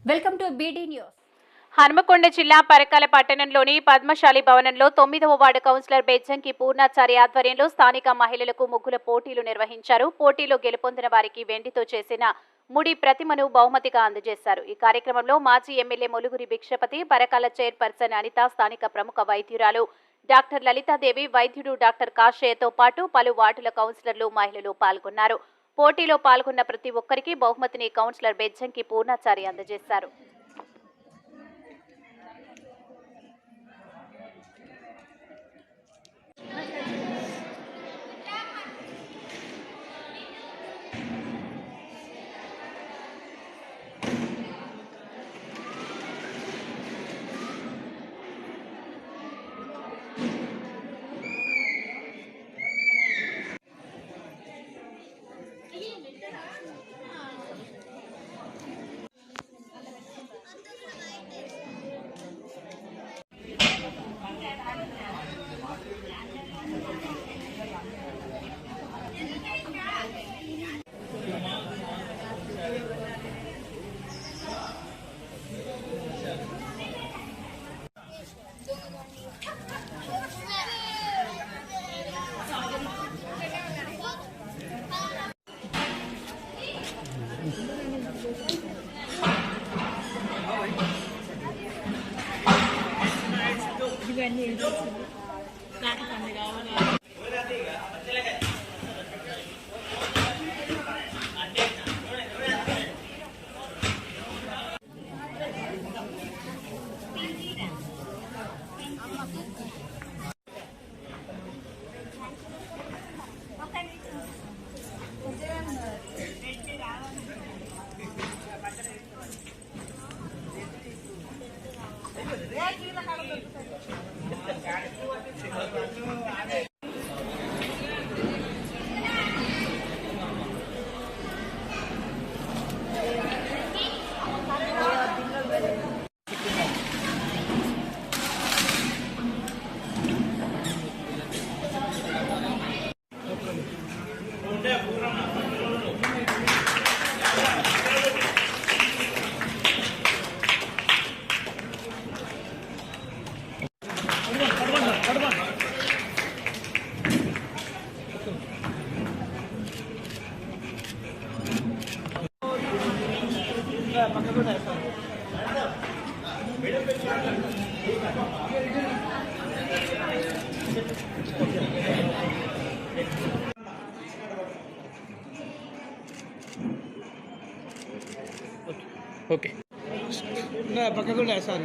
Welcome to beedi news. Hanamkonda జిల్లా పరకాల పట్టణంలోని పద్మశాలి భవనంలో 9వ వార్డు కౌన్సిలర్ బెజ్జంకి పూర్ణాచారి ఆధ్వర్యంలో స్థానిక మహిళలకు ముగ్గుల పోటీలు నిర్వహించారు. పోటీలో గెలుపొందిన వారికి వెండితో చేసిన ముడి ప్రతిమను బహుమతిగా అందజేశారు. ఈ కార్యక్రమంలో మాజీ ఎమ్మెల్యే మొలుగురి భిక్షపతి, పరకాల చైర్పర్సన్ అనిత, స్థానిక ప్రముఖ వైద్యురాలు డాక్టర్ లలితాదేవి, వైద్యుడు డాక్టర్ కాషయ్యతో పాటు పలు వార్డుల కౌన్సిలర్లు, మహిళలు పాల్గొన్నారు. పోటీలో పాల్గొన్న ప్రతి ఒక్కరికి బహుమతిని కౌన్సిలర్ బెజ్జంకి పూర్ణాచారి అందజేశారు. ఓకే పక్కకు సార్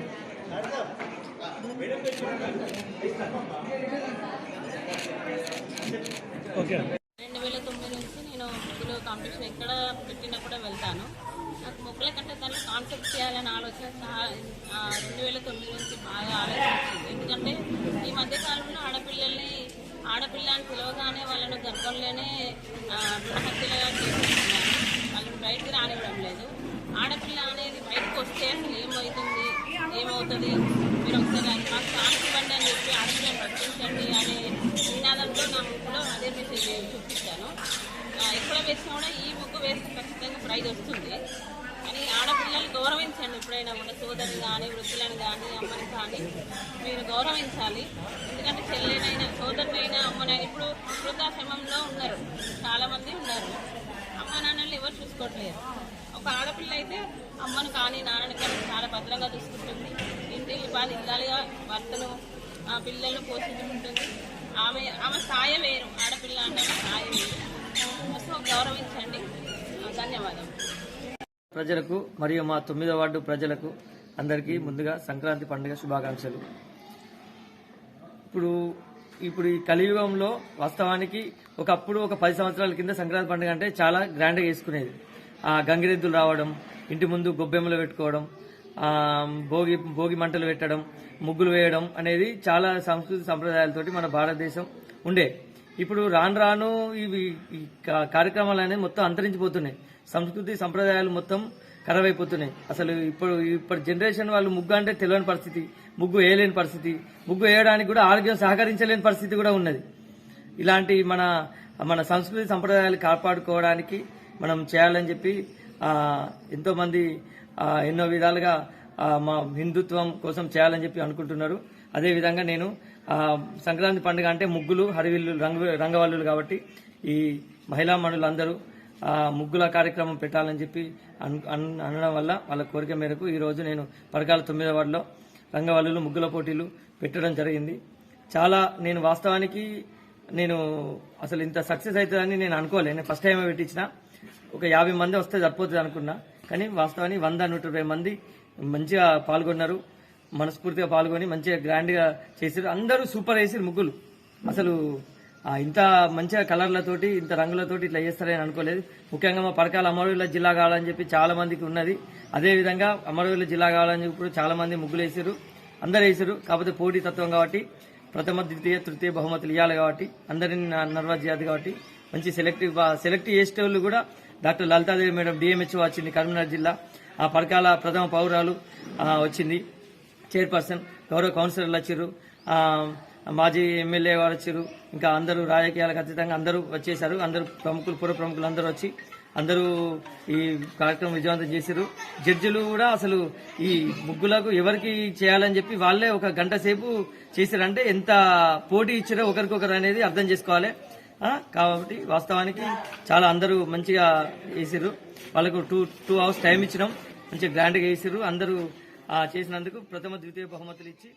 ఓకే 2009 నుంచి నేను ముగ్గులు కాంపిటీషన్ ఎక్కడ పెట్టినా కూడా వెళ్తాను. నాకు ముగ్గుల కంటే దాంట్లో కాన్సెప్ట్ చేయాలని ఆలోచన 2009 నుంచి బాగా ఆలోచించింది. ఎందుకంటే ఈ మధ్యకాలంలో ఆడపిల్ల అని పిలవగానే వాళ్ళను గర్భంలోనే హత్యలుగా చేస్తున్నారు. వాళ్ళని బయటకు రానివ్వడం లేదు. ఆడపిల్ల అనేది బయటకు వస్తే అసలు ఏమవుతుంది మీరు ఒకసారి మాకు ఛాన్స్ ఇవ్వండి అని చెప్పి ఆడపిల్లని రక్షించండి అనే నినాదంతో నా ముగ్గులో అదే మెసేజ్ చూపించాను. ఎక్కడ వేసినా కూడా ఈ ముగ్గు వేస్తే ఖచ్చితంగా ప్రైజ్ వస్తుంది అని ఆడపిల్లల్ని గౌరవించండి. ఎప్పుడైనా కూడా సోదరిని కానీ, వృద్ధులను కానీ, అమ్మని కానీ మీరు గౌరవించాలి. ఎందుకంటే చెల్లెనైనా, సోదరినైనా, అమ్మనైనా ఇప్పుడు వృద్ధాశ్రమంలో ఉన్నారు, చాలామంది ఉన్నారు. అమ్మ నాన్నలు ఎవరు చూసుకోవట్లేదు. ఒక ఆడపిల్ల అయితే అమ్మను కానీ నాన్నని కానీ చాలా భద్రంగా చూసుకుంటుంది. ఇంటి ఇల్లాలుగా భర్తను పిల్లలను పోషించుకుంటుంది. ఆమె స్థాయి వేరు, ఆడపిల్ల అంటే స్థాయి వేరు. సో గౌరవించండి. ధన్యవాదాలు. ప్రజలకు మరియు మా 9వ వార్డు ప్రజలకు అందరికీ ముందుగా సంక్రాంతి పండుగ శుభాకాంక్షలు. ఇప్పుడు ఈ కలియుగంలో వాస్తవానికి ఒకప్పుడు ఒక 10 సంవత్సరాల కింద సంక్రాంతి పండుగ అంటే చాలా గ్రాండ్గా చేసుకునేది. గంగిరెద్దులు రావడం, ఇంటి ముందు గొబ్బెమ్మలు పెట్టుకోవడం, భోగి మంటలు పెట్టడం, ముగ్గులు వేయడం అనేది చాలా సంస్కృతి సంప్రదాయాలతోటి మన భారతదేశం ఉండే. ఇప్పుడు రాను ఈ కార్యక్రమాలు అనేది మొత్తం అంతరించిపోతున్నాయి. సంస్కృతి సంప్రదాయాలు మొత్తం ఖరాబైపోతున్నాయి. అసలు ఇప్పుడు జనరేషన్ వాళ్ళు ముగ్గు అంటే తెలియని పరిస్థితి, ముగ్గు వేయలేని పరిస్థితి, ముగ్గు వేయడానికి కూడా ఆరోగ్యం సహకరించలేని పరిస్థితి కూడా ఉన్నది. ఇలాంటి మన సంస్కృతి సంప్రదాయాలు కాపాడుకోవడానికి మనం చేయాలని చెప్పి ఎంతోమంది ఎన్నో విధాలుగా మా హిందుత్వం కోసం చేయాలని చెప్పి అనుకుంటున్నారు. అదేవిధంగా నేను సంక్రాంతి పండుగ అంటే ముగ్గులు, హరివిల్లు, రంగవల్లులు కాబట్టి ఈ మహిళా మనులందరూ ముగ్గుల కార్యక్రమం పెట్టాలని చెప్పి అనడం వల్ల వాళ్ళ కోరిక మేరకు ఈరోజు నేను పరకాల 9వ వార్డులో రంగవల్లులు, ముగ్గుల పోటీలు పెట్టడం జరిగింది. చాలా నేను వాస్తవానికి అసలు ఇంత సక్సెస్ అవుతుందని నేను అనుకోలే. నేను ఫస్ట్ టైం పెట్టించిన ఒక 50 మంది వస్తే సరిపోతుంది అనుకున్నా. కానీ వాస్తవానికి 100-120 మంది మంచిగా పాల్గొన్నారు. మనస్ఫూర్తిగా పాల్గొని మంచిగా గ్రాండ్గా చేసారు. అందరూ సూపర్ వేసారు ముగ్గులు. అసలు ఇంత మంచిగా కలర్లతోటి, ఇంత రంగులతోటి ఇట్లా చేస్తారని అనుకోలేదు. ముఖ్యంగా మా పరకాల అమరవీరుల జిల్లా కావాలని చెప్పి చాలా మందికి ఉన్నది. అదేవిధంగా అమరవీరుల జిల్లా కావాలని చెప్పి కూడా చాలా మంది ముగ్గులు వేసారు. అందరు వేసారు. కాకపోతే పోటీ తత్వం కాబట్టి ప్రథమ, ద్వితీయ, తృతీయ బహుమతులు ఇవ్వాలి కాబట్టి అందరినీ నర్వస్ చేయాలి కాబట్టి మంచి సెలెక్ట్ చేసేటోళ్ళు కూడా డాక్టర్ లలితాదేవి మేడం డిఎంహెచ్ఓ వచ్చింది కరీంనగర్ జిల్లా. ఆ పరకాల ప్రథమ పౌరాలు వచ్చింది, చైర్పర్సన్, గౌరవ కౌన్సిలర్లు వచ్చారు, మాజీ ఎమ్మెల్యే గారు వచ్చారు, ఇంకా అందరూ రాజకీయాలకు అతీతంగా అందరూ వచ్చేసారు. అందరూ ప్రముఖులు, పుర ప్రముఖులు అందరూ వచ్చి అందరూ ఈ కార్యక్రమం విజయవంతం చేశారు. జడ్జిలు కూడా అసలు ఈ ముగ్గులకు ఎవరికి చేయాలని చెప్పి వాళ్ళే ఒక గంట సేపు చేశారంటే ఎంత పోటీ ఇచ్చారో ఒకరికొకరు అనేది అర్థం చేసుకోవాలి. కాబట్టి వాస్తవానికి చాలా అందరూ మంచిగా వేసారు. వాళ్ళకు 2 అవర్స్ టైం ఇచ్చినాం. మంచిగా గ్రాండ్గా వేసారు. అందరూ చేసినందుకు ప్రథమ, ద్వితీయ బహుమతులు ఇచ్చి